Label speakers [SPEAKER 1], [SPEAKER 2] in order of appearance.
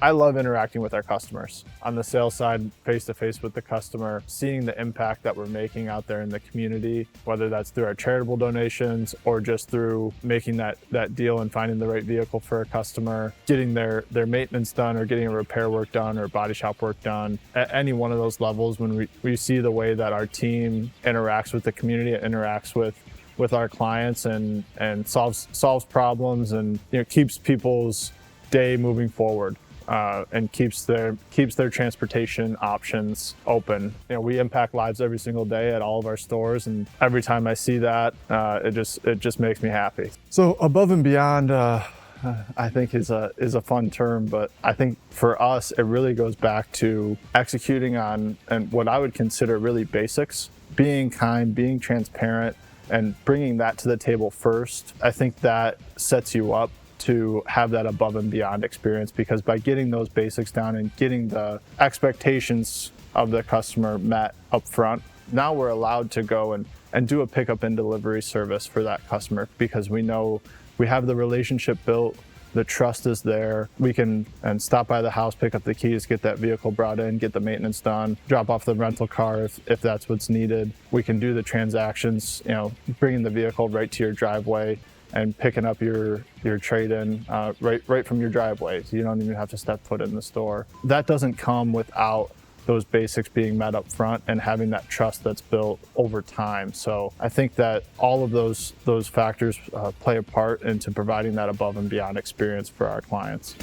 [SPEAKER 1] I love interacting with our customers. On the sales side, face-to-face with the customer, seeing the impact that we're making out there in the community, whether that's through our charitable donations or just through making that deal and finding the right vehicle for a customer, getting their maintenance done or getting a repair work done or body shop work done. At any one of those levels, when we see the way that our team interacts with the community, interacts with our clients and solves problems and keeps people's day moving forward. And keeps their transportation options open. We impact lives every single day at all of our stores, and every time I see that, it just makes me happy. So above and beyond, I think is a fun term, but I think for us, it really goes back to executing on and what I would consider really basics, being kind, being transparent, and bringing that to the table first. I think that sets you up to have that above and beyond experience, because by getting those basics down and getting the expectations of the customer met up front, now we're allowed to go and do a pickup and delivery service for that customer, because we know we have the relationship built, the trust is there. We can stop by the house, pick up the keys, get that vehicle brought in, get the maintenance done, drop off the rental car if that's what's needed. We can do the transactions, bringing the vehicle right to your driveway and picking up your trade-in right from your driveway. So you don't even have to step foot in the store. That doesn't come without those basics being met up front and having that trust that's built over time. So I think that all of those factors play a part into providing that above and beyond experience for our clients.